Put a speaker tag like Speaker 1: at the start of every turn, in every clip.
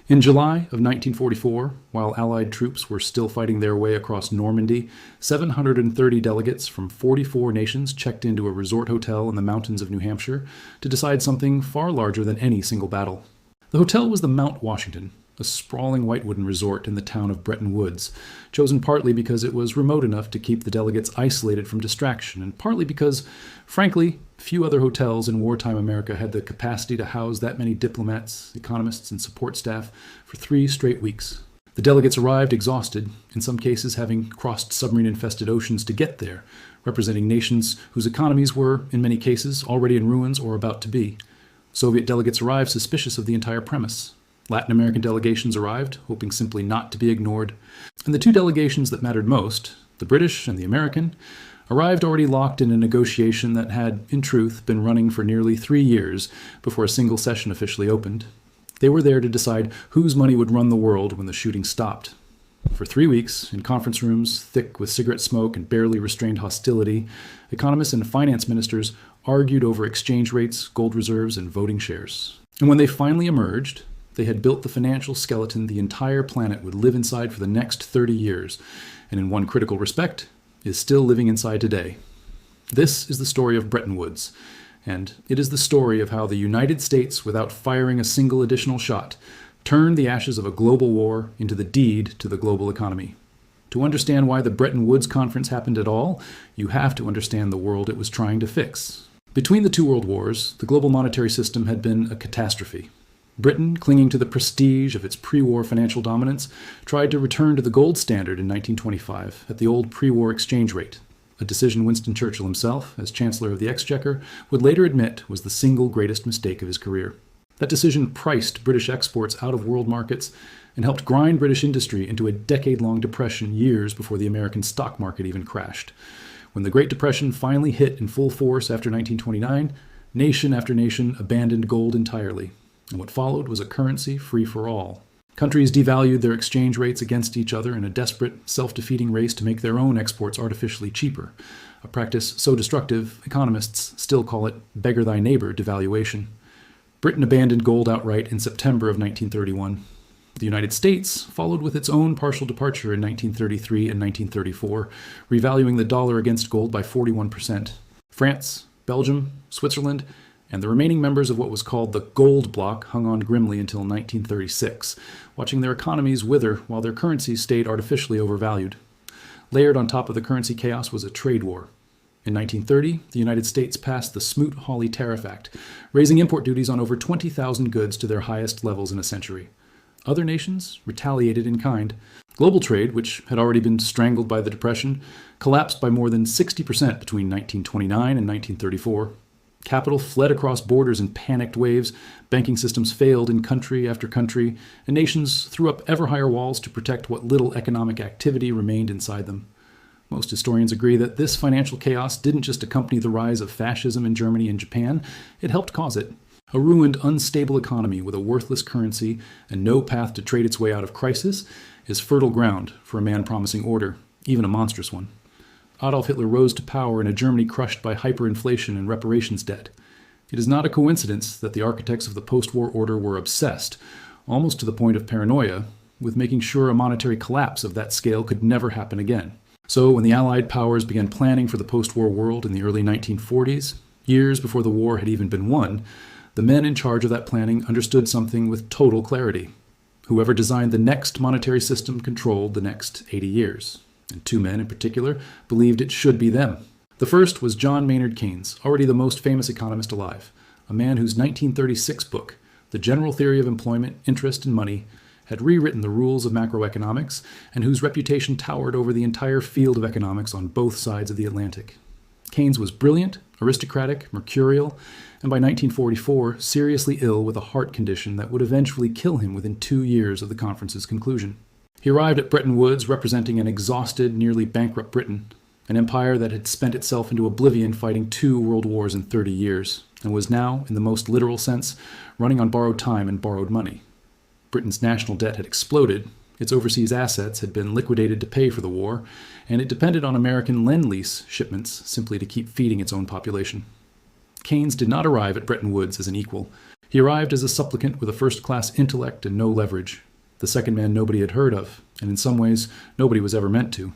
Speaker 1: In July of 1944, while Allied troops were still fighting their way across Normandy, 730 delegates from 44 nations checked into a resort hotel in the mountains of New Hampshire to decide something far larger than any single battle. The hotel was the Mount Washington, a sprawling white wooden resort in the town of Bretton Woods, chosen partly because it was remote enough to keep the delegates isolated from distraction, and partly because, frankly, few other hotels in wartime America had the capacity to house that many diplomats, economists, and support staff for 3 straight weeks. The delegates arrived exhausted, in some cases having crossed submarine-infested oceans to get there, representing nations whose economies were, in many cases, already in ruins or about to be. Soviet delegates arrived suspicious of the entire premise. Latin American delegations arrived, hoping simply not to be ignored. And the 2 delegations that mattered most, the British and the American, arrived already locked in a negotiation that had, in truth, been running for nearly 3 years before a single session officially opened. They were there to decide whose money would run the world when the shooting stopped. For 3 weeks, in conference rooms thick with cigarette smoke and barely restrained hostility, economists and finance ministers argued over exchange rates, gold reserves, and voting shares. And when they finally emerged, they had built the financial skeleton the entire planet would live inside for the next 30 years, and in one critical respect, is still living inside today. This is the story of Bretton Woods, and it is the story of how the United States, without firing a single additional shot, turned the ashes of a global war into the deed to the global economy. To understand why the Bretton Woods Conference happened at all, you have to understand the world it was trying to fix. Between the 2 world wars, the global monetary system had been a catastrophe. Britain, clinging to the prestige of its pre-war financial dominance, tried to return to the gold standard in 1925 at the old pre-war exchange rate, a decision Winston Churchill himself, as Chancellor of the Exchequer, would later admit was the single greatest mistake of his career. That decision priced British exports out of world markets and helped grind British industry into a decade-long depression years before the American stock market even crashed. When the Great Depression finally hit in full force after 1929, nation after nation abandoned gold entirely. And what followed was a currency free for all. Countries devalued their exchange rates against each other in a desperate, self-defeating race to make their own exports artificially cheaper, a practice so destructive economists still call it beggar thy neighbor devaluation. Britain abandoned gold outright in September of 1931. The United States followed with its own partial departure in 1933 and 1934, revaluing the dollar against gold by 41%. France, Belgium, Switzerland, and the remaining members of what was called the Gold Bloc hung on grimly until 1936, watching their economies wither while their currencies stayed artificially overvalued. Layered on top of the currency chaos was a trade war. In 1930, the United States passed the Smoot-Hawley Tariff Act, raising import duties on over 20,000 goods to their highest levels in a century. Other nations retaliated in kind. Global trade, which had already been strangled by the Depression, collapsed by more than 60% between 1929 and 1934. Capital fled across borders in panicked waves, banking systems failed in country after country, and nations threw up ever higher walls to protect what little economic activity remained inside them. Most historians agree that this financial chaos didn't just accompany the rise of fascism in Germany and Japan, it helped cause it. A ruined, unstable economy with a worthless currency and no path to trade its way out of crisis is fertile ground for a man promising order, even a monstrous one. Adolf Hitler rose to power in a Germany crushed by hyperinflation and reparations debt. It is not a coincidence that the architects of the post-war order were obsessed, almost to the point of paranoia, with making sure a monetary collapse of that scale could never happen again. So when the Allied powers began planning for the post-war world in the early 1940s, years before the war had even been won, the men in charge of that planning understood something with total clarity. Whoever designed the next monetary system controlled the next 80 years. And 2 men in particular believed it should be them. The first was John Maynard Keynes, already the most famous economist alive, a man whose 1936 book, The General Theory of Employment, Interest, and Money, had rewritten the rules of macroeconomics and whose reputation towered over the entire field of economics on both sides of the Atlantic. Keynes was brilliant, aristocratic, mercurial, and by 1944 seriously ill with a heart condition that would eventually kill him within 2 years of the conference's conclusion. He arrived at Bretton Woods representing an exhausted, nearly bankrupt Britain, an empire that had spent itself into oblivion fighting 2 world wars in 30 years, and was now, in the most literal sense, running on borrowed time and borrowed money. Britain's national debt had exploded, its overseas assets had been liquidated to pay for the war, and it depended on American lend-lease shipments simply to keep feeding its own population. Keynes did not arrive at Bretton Woods as an equal. He arrived as a supplicant with a first-class intellect and no leverage, the second man nobody had heard of, and in some ways nobody was ever meant to.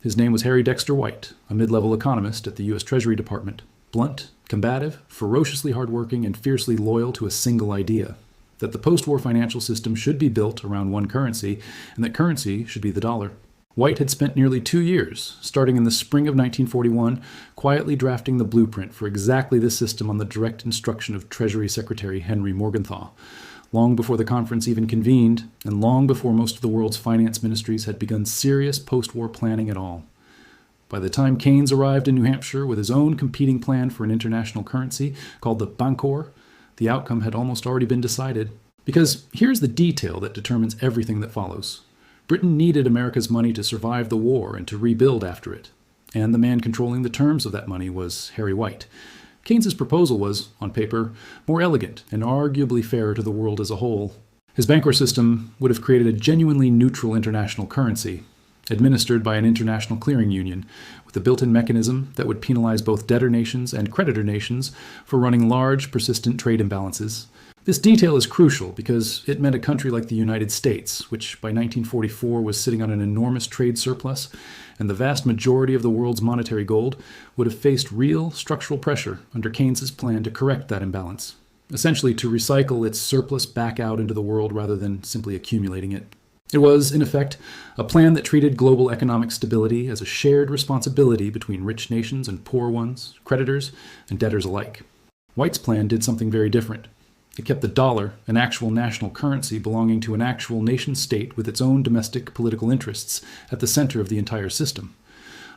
Speaker 1: His name was Harry Dexter White, a mid-level economist at the U.S. Treasury Department, blunt, combative, ferociously hardworking, and fiercely loyal to a single idea: that the post-war financial system should be built around one currency, and that currency should be the dollar. White had spent nearly 2 years, starting in the spring of 1941, quietly drafting the blueprint for exactly this system on the direct instruction of Treasury Secretary Henry Morgenthau, long before the conference even convened, and long before most of the world's finance ministries had begun serious post-war planning at all. By the time Keynes arrived in New Hampshire with his own competing plan for an international currency called the Bankor, the outcome had almost already been decided. Because here's the detail that determines everything that follows. Britain needed America's money to survive the war and to rebuild after it. And the man controlling the terms of that money was Harry White. Keynes's proposal was, on paper, more elegant and arguably fairer to the world as a whole. His Bankor system would have created a genuinely neutral international currency, administered by an international clearing union, with a built-in mechanism that would penalize both debtor nations and creditor nations for running large, persistent trade imbalances. This detail is crucial because it meant a country like the United States, which by 1944 was sitting on an enormous trade surplus, and the vast majority of the world's monetary gold, would have faced real structural pressure under Keynes's plan to correct that imbalance, essentially to recycle its surplus back out into the world rather than simply accumulating it. It was, in effect, a plan that treated global economic stability as a shared responsibility between rich nations and poor ones, creditors and debtors alike. White's plan did something very different. It kept the dollar, an actual national currency belonging to an actual nation-state with its own domestic political interests, at the center of the entire system.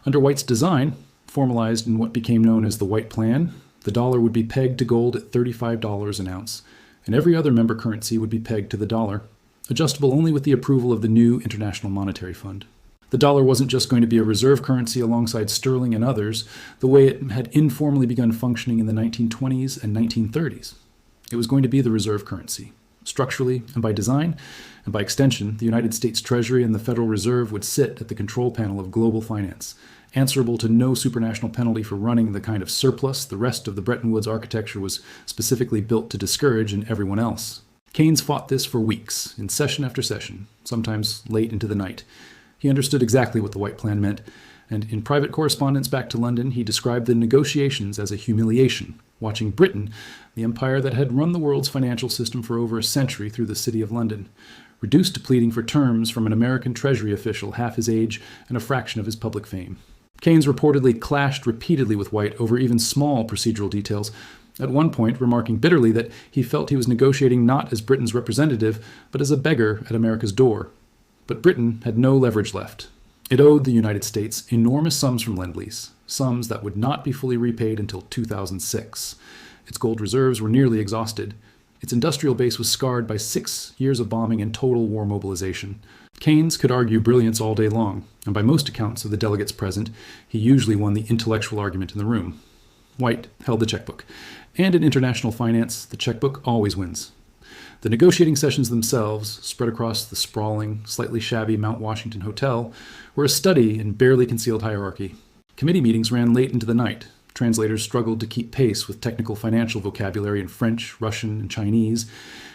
Speaker 1: Under White's design, formalized in what became known as the White Plan, the dollar would be pegged to gold at $35 an ounce, and every other member currency would be pegged to the dollar, adjustable only with the approval of the new International Monetary Fund. The dollar wasn't just going to be a reserve currency alongside sterling and others, the way it had informally begun functioning in the 1920s and 1930s. It was going to be the reserve currency. Structurally and by design, and by extension, the United States Treasury and the Federal Reserve would sit at the control panel of global finance, answerable to no supranational penalty for running the kind of surplus the rest of the Bretton Woods architecture was specifically built to discourage in everyone else. Keynes fought this for weeks, in session after session, sometimes late into the night. He understood exactly what the White Plan meant, and in private correspondence back to London, he described the negotiations as a humiliation, watching Britain, the empire that had run the world's financial system for over a century through the City of London, reduced to pleading for terms from an American Treasury official half his age and a fraction of his public fame. Keynes reportedly clashed repeatedly with White over even small procedural details, at one point remarking bitterly that he felt he was negotiating not as Britain's representative, but as a beggar at America's door. But Britain had no leverage left. It owed the United States enormous sums from Lend-Lease, sums that would not be fully repaid until 2006. Its gold reserves were nearly exhausted. Its industrial base was scarred by 6 years of bombing and total war mobilization. Keynes could argue brilliance all day long, and by most accounts of the delegates present, he usually won the intellectual argument in the room. White held the checkbook, and in international finance, the checkbook always wins. The negotiating sessions themselves, spread across the sprawling, slightly shabby Mount Washington Hotel, were a study in barely concealed hierarchy. Committee meetings ran late into the night. Translators struggled to keep pace with technical financial vocabulary in French, Russian, and Chinese,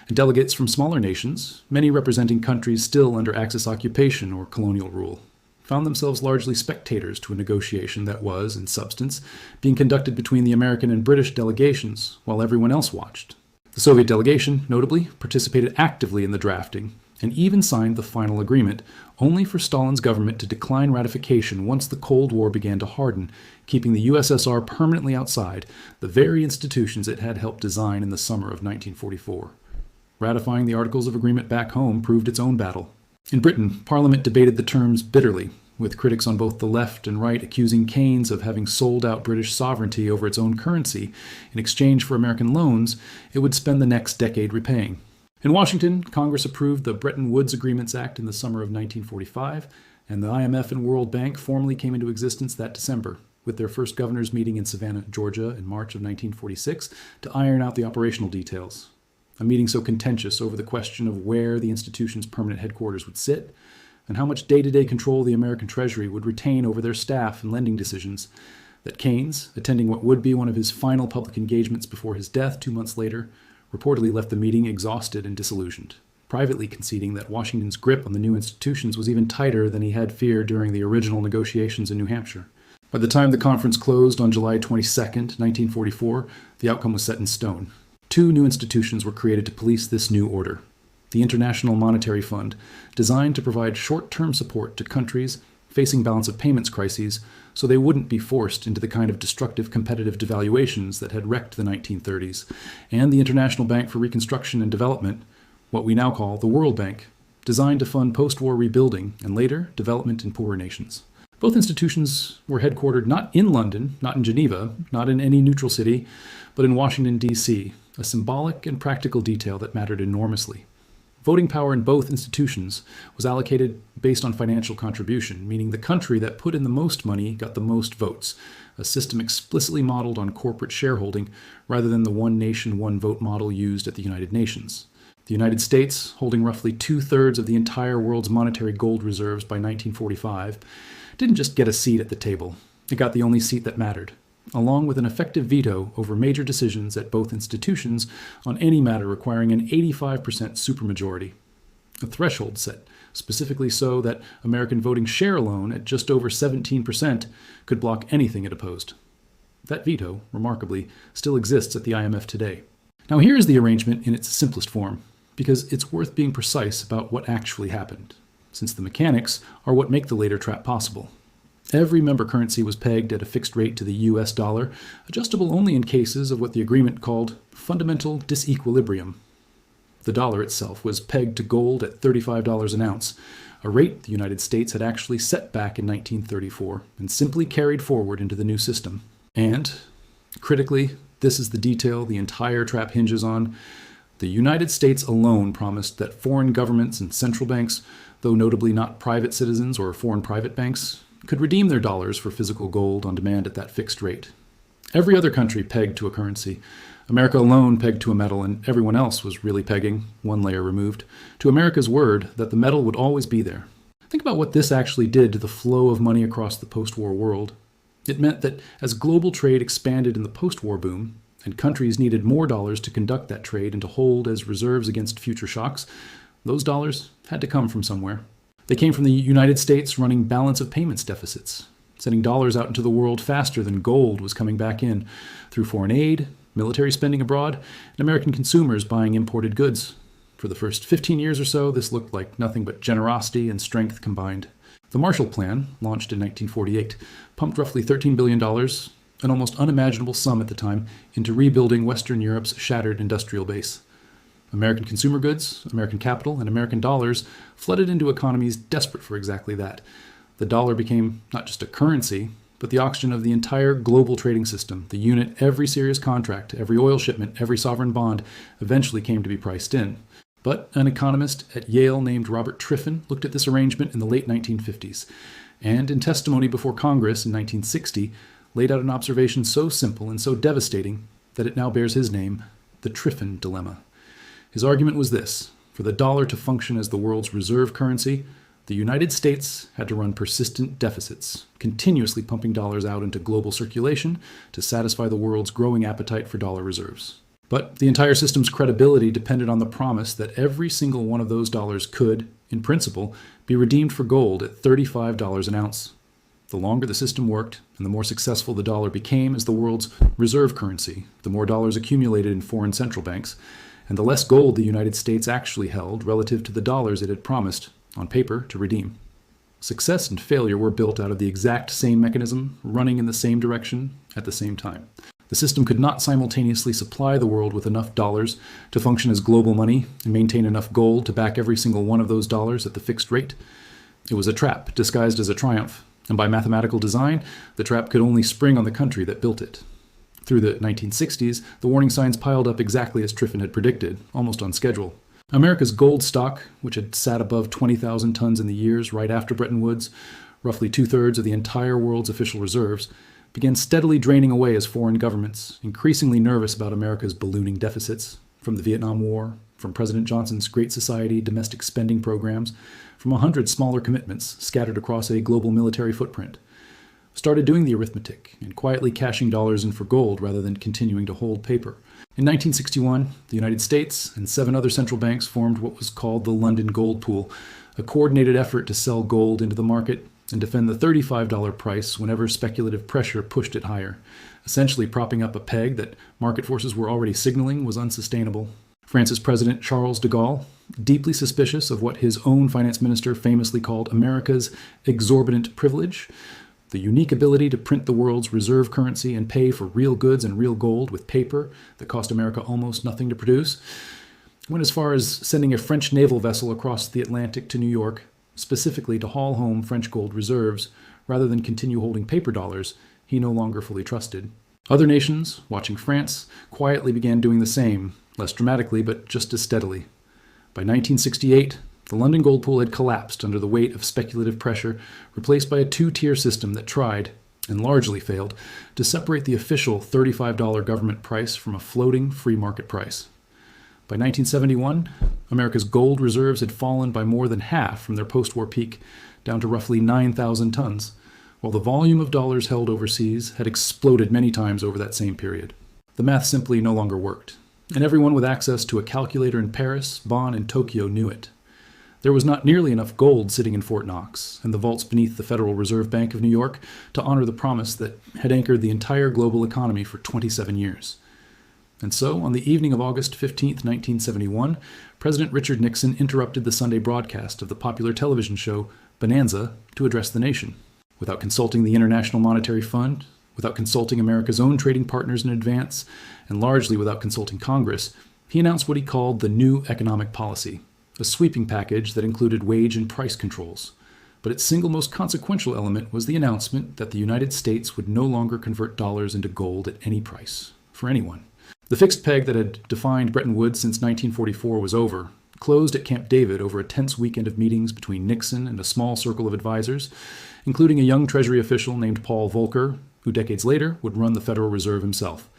Speaker 1: and delegates from smaller nations, many representing countries still under Axis occupation or colonial rule, found themselves largely spectators to a negotiation that was, in substance, being conducted between the American and British delegations while everyone else watched. The Soviet delegation, notably, participated actively in the drafting and even signed the final agreement, only for Stalin's government to decline ratification once the Cold War began to harden, keeping the USSR permanently outside the very institutions it had helped design in the summer of 1944. Ratifying the Articles of Agreement back home proved its own battle. In Britain, Parliament debated the terms bitterly, with critics on both the left and right accusing Keynes of having sold out British sovereignty over its own currency in exchange for American loans it would spend the next decade repaying. In Washington, Congress approved the Bretton Woods Agreements Act in the summer of 1945, and the IMF and World Bank formally came into existence that December, with their first governors meeting in Savannah, Georgia in March of 1946 to iron out the operational details. A meeting so contentious over the question of where the institution's permanent headquarters would sit, and how much day-to-day control the American Treasury would retain over their staff and lending decisions, that Keynes, attending what would be one of his final public engagements before his death 2 months later, reportedly left the meeting exhausted and disillusioned, privately conceding that Washington's grip on the new institutions was even tighter than he had feared during the original negotiations in New Hampshire. By the time the conference closed on July 22, 1944, the outcome was set in stone. Two new institutions were created to police this new order. The International Monetary Fund, designed to provide short-term support to countries facing balance of payments crises so they wouldn't be forced into the kind of destructive competitive devaluations that had wrecked the 1930s, and the International Bank for Reconstruction and Development, what we now call the World Bank, designed to fund post-war rebuilding and later development in poorer nations. Both institutions were headquartered not in London, not in Geneva, not in any neutral city, but in Washington, D.C., a symbolic and practical detail that mattered enormously. Voting power in both institutions was allocated based on financial contribution, meaning the country that put in the most money got the most votes, a system explicitly modeled on corporate shareholding rather than the one nation, one vote model used at the United Nations. The United States, holding roughly 2/3 of the entire world's monetary gold reserves by 1945, didn't just get a seat at the table. It got the only seat that mattered, along with an effective veto over major decisions at both institutions on any matter requiring an 85% supermajority, a threshold set specifically so that American voting share alone at just over 17% could block anything it opposed. That veto, remarkably, still exists at the IMF today. Now here is the arrangement in its simplest form, because it's worth being precise about what actually happened, since the mechanics are what make the later trap possible. Every member currency was pegged at a fixed rate to the US dollar, adjustable only in cases of what the agreement called fundamental disequilibrium. The dollar itself was pegged to gold at $35 an ounce, a rate the United States had actually set back in 1934 and simply carried forward into the new system. And, critically, this is the detail the entire trap hinges on, the United States alone promised that foreign governments and central banks, though notably not private citizens or foreign private banks, could redeem their dollars for physical gold on demand at that fixed rate. Every other country pegged to a currency. America alone pegged to a metal, and everyone else was really pegging, one layer removed, to America's word that the metal would always be there. Think about what this actually did to the flow of money across the post-war world. It meant that as global trade expanded in the post-war boom, and countries needed more dollars to conduct that trade and to hold as reserves against future shocks, those dollars had to come from somewhere. They came from the United States running balance of payments deficits, sending dollars out into the world faster than gold was coming back in, through foreign aid, military spending abroad, and American consumers buying imported goods. For the first 15 years or so, this looked like nothing but generosity and strength combined. The Marshall Plan, launched in 1948, pumped roughly $13 billion, an almost unimaginable sum at the time, into rebuilding Western Europe's shattered industrial base. American consumer goods, American capital, and American dollars flooded into economies desperate for exactly that. The dollar became not just a currency, but the oxygen of the entire global trading system, the unit every serious contract, every oil shipment, every sovereign bond eventually came to be priced in. But an economist at Yale named Robert Triffin looked at this arrangement in the late 1950s, and in testimony before Congress in 1960, laid out an observation so simple and so devastating that it now bears his name, the Triffin Dilemma. His argument was this: for the dollar to function as the world's reserve currency, the United States had to run persistent deficits, continuously pumping dollars out into global circulation to satisfy the world's growing appetite for dollar reserves. But the entire system's credibility depended on the promise that every single one of those dollars could, in principle, be redeemed for gold at $35 an ounce. The longer the system worked, and the more successful the dollar became as the world's reserve currency, the more dollars accumulated in foreign central banks, and the less gold the United States actually held relative to the dollars it had promised, on paper, to redeem. Success and failure were built out of the exact same mechanism, running in the same direction, at the same time. The system could not simultaneously supply the world with enough dollars to function as global money and maintain enough gold to back every single one of those dollars at the fixed rate. It was a trap disguised as a triumph, and by mathematical design, the trap could only spring on the country that built it. Through the 1960s, the warning signs piled up exactly as Triffin had predicted, almost on schedule. America's gold stock, which had sat above 20,000 tons in the years right after Bretton Woods, roughly 2/3 of the entire world's official reserves, began steadily draining away as foreign governments, increasingly nervous about America's ballooning deficits, from the Vietnam War, from President Johnson's Great Society domestic spending programs, from 100 smaller commitments scattered across a global military footprint, started doing the arithmetic and quietly cashing dollars in for gold rather than continuing to hold paper. In 1961, the United States and 7 other central banks formed what was called the London Gold Pool, a coordinated effort to sell gold into the market and defend the $35 price whenever speculative pressure pushed it higher, essentially propping up a peg that market forces were already signaling was unsustainable. France's President Charles de Gaulle, deeply suspicious of what his own finance minister famously called America's exorbitant privilege, the unique ability to print the world's reserve currency and pay for real goods and real gold with paper that cost America almost nothing to produce, went as far as sending a French naval vessel across the Atlantic to New York, specifically to haul home French gold reserves, rather than continue holding paper dollars he no longer fully trusted. Other nations, watching France, quietly began doing the same, less dramatically but just as steadily. By 1968, the London Gold Pool had collapsed under the weight of speculative pressure, replaced by a 2-tier system that tried, and largely failed, to separate the official $35 government price from a floating free market price. By 1971, America's gold reserves had fallen by more than half from their post-war peak, down to roughly 9,000 tons, while the volume of dollars held overseas had exploded many times over that same period. The math simply no longer worked, and everyone with access to a calculator in Paris, Bonn, and Tokyo knew it. There was not nearly enough gold sitting in Fort Knox and the vaults beneath the Federal Reserve Bank of New York to honor the promise that had anchored the entire global economy for 27 years. And so, on the evening of August 15, 1971, President Richard Nixon interrupted the Sunday broadcast of the popular television show Bonanza to address the nation. Without consulting the International Monetary Fund, without consulting America's own trading partners in advance, and largely without consulting Congress, he announced what he called the new economic policy, a sweeping package that included wage and price controls. But its single most consequential element was the announcement that the United States would no longer convert dollars into gold at any price, for anyone. The fixed peg that had defined Bretton Woods since 1944 was over, closed at Camp David over a tense weekend of meetings between Nixon and a small circle of advisors, including a young Treasury official named Paul Volcker, who decades later would run the Federal Reserve himself.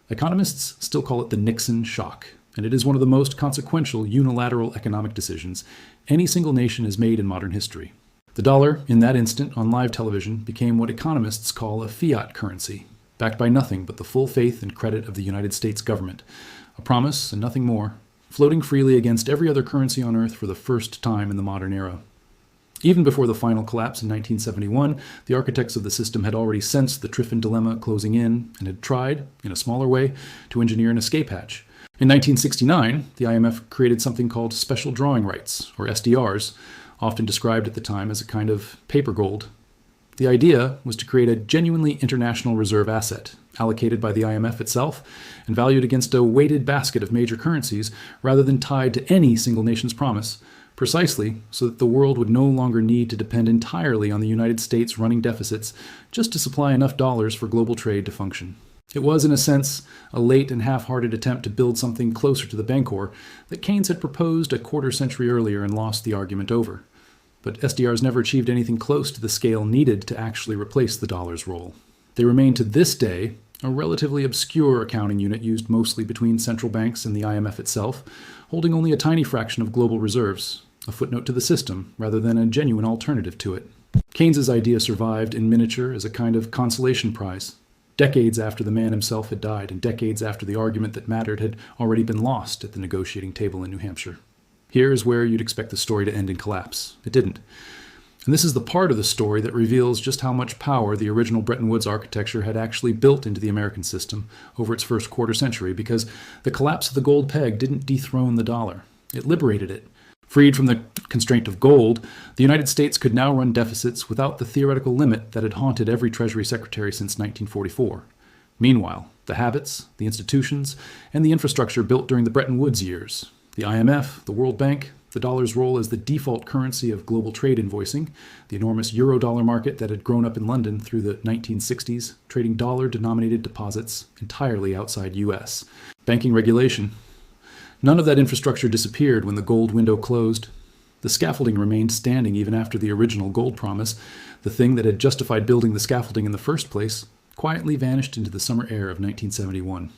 Speaker 1: Economists still call it the Nixon Shock, and it is one of the most consequential unilateral economic decisions any single nation has made in modern history. The dollar, in that instant on live television, became what economists call a fiat currency, backed by nothing but the full faith and credit of the United States government, a promise and nothing more, floating freely against every other currency on earth for the first time in the modern era. Even before the final collapse in 1971, the architects of the system had already sensed the Triffin Dilemma closing in and had tried, in a smaller way, to engineer an escape hatch. In 1969, the IMF created something called special drawing rights, or SDRs, often described at the time as a kind of paper gold. The idea was to create a genuinely international reserve asset, allocated by the IMF itself and valued against a weighted basket of major currencies rather than tied to any single nation's promise, precisely so that the world would no longer need to depend entirely on the United States running deficits just to supply enough dollars for global trade to function. It was, in a sense, a late and half-hearted attempt to build something closer to the Bancor that Keynes had proposed a quarter-century earlier and lost the argument over. But SDRs never achieved anything close to the scale needed to actually replace the dollar's role. They remain to this day a relatively obscure accounting unit used mostly between central banks and the IMF itself, holding only a tiny fraction of global reserves, a footnote to the system rather than a genuine alternative to it. Keynes's idea survived in miniature as a kind of consolation prize, decades after the man himself had died and decades after the argument that mattered had already been lost at the negotiating table in New Hampshire. Here is where you'd expect the story to end in collapse. It didn't. And this is the part of the story that reveals just how much power the original Bretton Woods architecture had actually built into the American system over its first quarter century, because the collapse of the gold peg didn't dethrone the dollar. It liberated it. Freed from the constraint of gold, the United States could now run deficits without the theoretical limit that had haunted every Treasury secretary since 1944. Meanwhile, the habits, the institutions, and the infrastructure built during the Bretton Woods years, the IMF, the World Bank, the dollar's role as the default currency of global trade invoicing, the enormous euro-dollar market that had grown up in London through the 1960s, trading dollar-denominated deposits entirely outside U.S. Banking regulation. None of that infrastructure disappeared when the gold window closed. The scaffolding remained standing even after the original gold promise. The thing that had justified building the scaffolding in the first place quietly vanished into the summer air of 1971.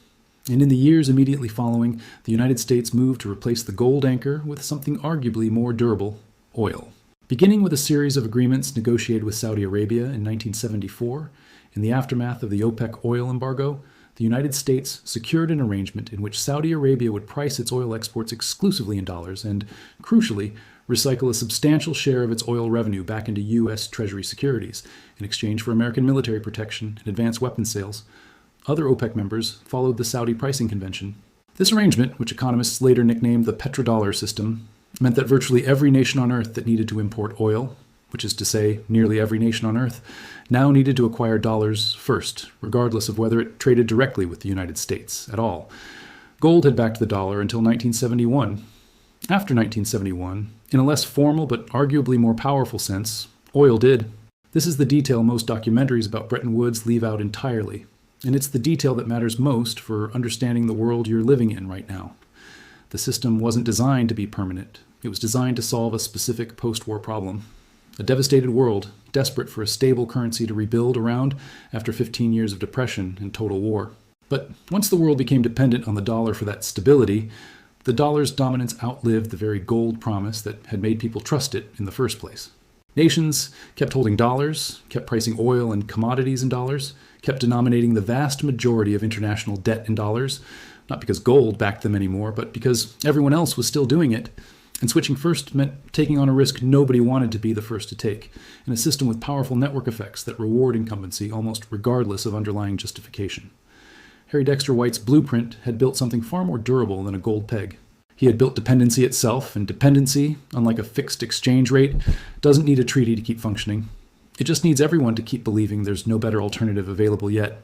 Speaker 1: And in the years immediately following, the United States moved to replace the gold anchor with something arguably more durable, oil. Beginning with a series of agreements negotiated with Saudi Arabia in 1974, in the aftermath of the OPEC oil embargo, the United States secured an arrangement in which Saudi Arabia would price its oil exports exclusively in dollars and, crucially, recycle a substantial share of its oil revenue back into U.S. Treasury securities in exchange for American military protection and advanced weapons sales. Other OPEC members followed the Saudi pricing convention. This arrangement, which economists later nicknamed the petrodollar system, meant that virtually every nation on Earth that needed to import oil, which is to say nearly every nation on Earth, now needed to acquire dollars first, regardless of whether it traded directly with the United States at all. Gold had backed the dollar until 1971. After 1971, in a less formal but arguably more powerful sense, oil did. This is the detail most documentaries about Bretton Woods leave out entirely, and it's the detail that matters most for understanding the world you're living in right now. The system wasn't designed to be permanent. It was designed to solve a specific post-war problem. A devastated world, desperate for a stable currency to rebuild around after 15 years of depression and total war. But once the world became dependent on the dollar for that stability, the dollar's dominance outlived the very gold promise that had made people trust it in the first place. Nations kept holding dollars, kept pricing oil and commodities in dollars, kept denominating the vast majority of international debt in dollars, not because gold backed them anymore, but because everyone else was still doing it. And switching first meant taking on a risk nobody wanted to be the first to take, in a system with powerful network effects that reward incumbency almost regardless of underlying justification. Harry Dexter White's blueprint had built something far more durable than a gold peg. He had built dependency itself, and dependency, unlike a fixed exchange rate, doesn't need a treaty to keep functioning. It just needs everyone to keep believing there's no better alternative available yet.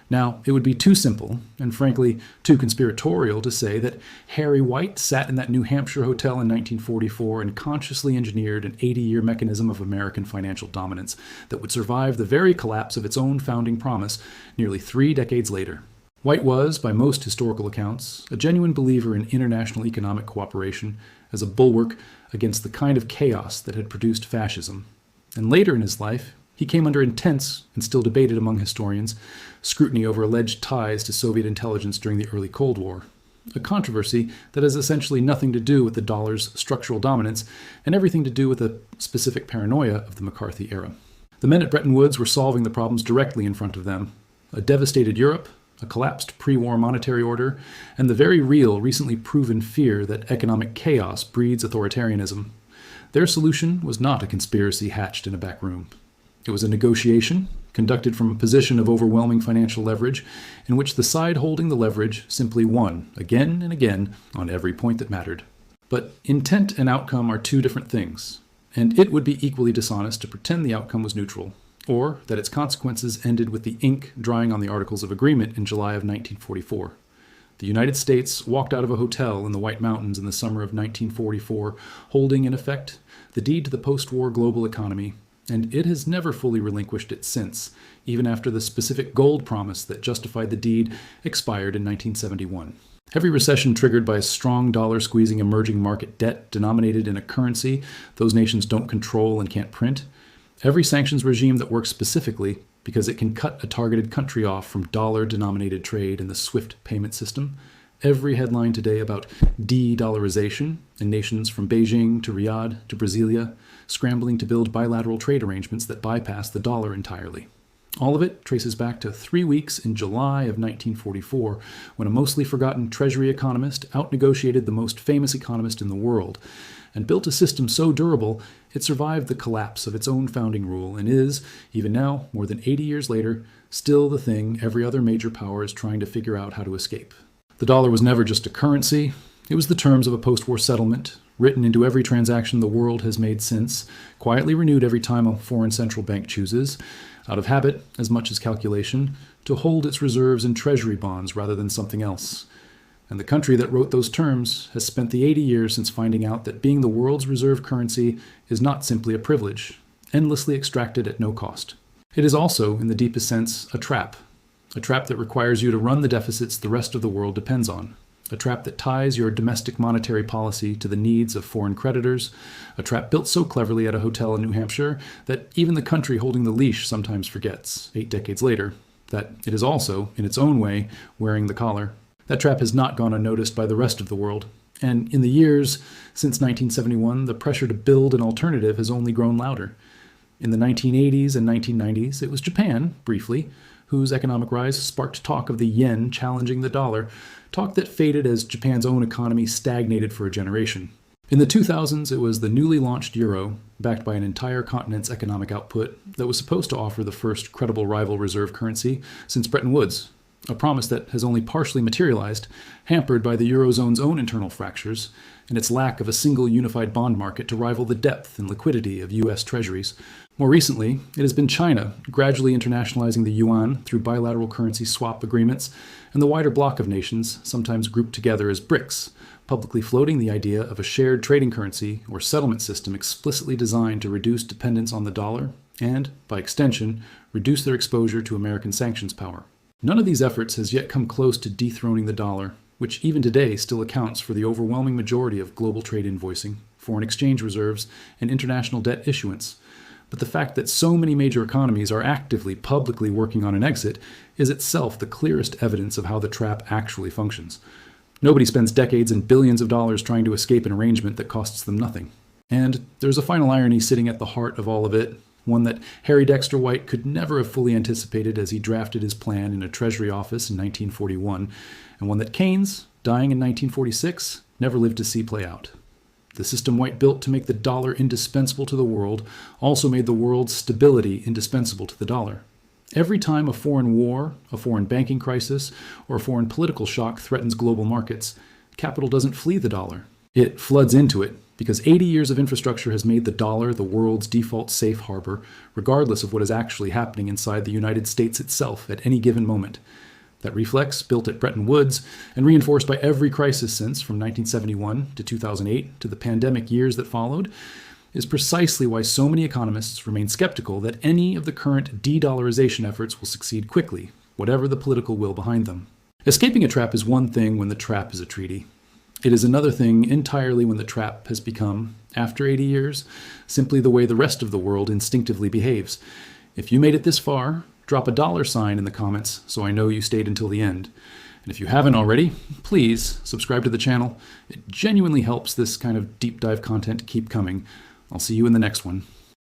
Speaker 1: Now, it would be too simple, and frankly, too conspiratorial to say that Harry White sat in that New Hampshire hotel in 1944 and consciously engineered an 80-year mechanism of American financial dominance that would survive the very collapse of its own founding promise nearly 3 decades later. White was, by most historical accounts, a genuine believer in international economic cooperation as a bulwark against the kind of chaos that had produced fascism. And later in his life, he came under intense, and still debated among historians, scrutiny over alleged ties to Soviet intelligence during the early Cold War, a controversy that has essentially nothing to do with the dollar's structural dominance and everything to do with the specific paranoia of the McCarthy era. The men at Bretton Woods were solving the problems directly in front of them: a devastated Europe, a collapsed pre-war monetary order, and the very real, recently proven fear that economic chaos breeds authoritarianism. Their solution was not a conspiracy hatched in a back room. It was a negotiation, conducted from a position of overwhelming financial leverage, in which the side holding the leverage simply won, again and again, on every point that mattered. But intent and outcome are two different things, and it would be equally dishonest to pretend the outcome was neutral, or that its consequences ended with the ink drying on the Articles of Agreement in July of 1944. The United States walked out of a hotel in the White Mountains in the summer of 1944, holding, in effect, the deed to the post-war global economy, and it has never fully relinquished it since, even after the specific gold promise that justified the deed expired in 1971. Heavy recession triggered by a strong dollar-squeezing emerging market debt denominated in a currency those nations don't control and can't print. Every sanctions regime that works specifically because it can cut a targeted country off from dollar-denominated trade in the SWIFT payment system. Every headline today about de-dollarization in nations from Beijing to Riyadh to Brasilia, scrambling to build bilateral trade arrangements that bypass the dollar entirely. All of it traces back to 3 weeks in July of 1944, when a mostly forgotten Treasury economist outnegotiated the most famous economist in the world, and built a system so durable it survived the collapse of its own founding rule and is, even now, more than 80 years later, still the thing every other major power is trying to figure out how to escape. The dollar was never just a currency. It was the terms of a post-war settlement, written into every transaction the world has made since, quietly renewed every time a foreign central bank chooses, out of habit as much as calculation, to hold its reserves in treasury bonds rather than something else. And the country that wrote those terms has spent the 80 years since finding out that being the world's reserve currency is not simply a privilege, endlessly extracted at no cost. It is also, in the deepest sense, a trap that requires you to run the deficits the rest of the world depends on, a trap that ties your domestic monetary policy to the needs of foreign creditors, a trap built so cleverly at a hotel in New Hampshire that even the country holding the leash sometimes forgets, 8 decades later, that it is also, in its own way, wearing the collar. That trap has not gone unnoticed by the rest of the world, and in the years since 1971, the pressure to build an alternative has only grown louder. In the 1980s and 1990s, it was Japan, briefly, whose economic rise sparked talk of the yen challenging the dollar, talk that faded as Japan's own economy stagnated for a generation. In the 2000s, it was the newly launched euro, backed by an entire continent's economic output, that was supposed to offer the first credible rival reserve currency since Bretton Woods, a promise that has only partially materialized, hampered by the eurozone's own internal fractures and its lack of a single unified bond market to rival the depth and liquidity of U.S. treasuries. More recently, it has been China gradually internationalizing the yuan through bilateral currency swap agreements, and the wider bloc of nations, sometimes grouped together as BRICS, publicly floating the idea of a shared trading currency or settlement system explicitly designed to reduce dependence on the dollar and, by extension, reduce their exposure to American sanctions power. None of these efforts has yet come close to dethroning the dollar, which even today still accounts for the overwhelming majority of global trade invoicing, foreign exchange reserves, and international debt issuance. But the fact that so many major economies are actively, publicly working on an exit is itself the clearest evidence of how the trap actually functions. Nobody spends decades and billions of dollars trying to escape an arrangement that costs them nothing. And there's a final irony sitting at the heart of all of it, one that Harry Dexter White could never have fully anticipated as he drafted his plan in a Treasury office in 1941, and one that Keynes, dying in 1946, never lived to see play out. The system White built to make the dollar indispensable to the world also made the world's stability indispensable to the dollar. Every time a foreign war, a foreign banking crisis, or a foreign political shock threatens global markets, capital doesn't flee the dollar. It floods into it, because 80 years of infrastructure has made the dollar the world's default safe harbor, regardless of what is actually happening inside the United States itself at any given moment. That reflex, built at Bretton Woods and reinforced by every crisis since, from 1971 to 2008 to the pandemic years that followed, is precisely why so many economists remain skeptical that any of the current de-dollarization efforts will succeed quickly, whatever the political will behind them. Escaping a trap is one thing when the trap is a treaty. It is another thing entirely when the trap has become, after 80 years, simply the way the rest of the world instinctively behaves. If you made it this far, drop a $sign in the comments so I know you stayed until the end. And if you haven't already, please subscribe to the channel. It genuinely helps this kind of deep dive content keep coming. I'll see you in the next one.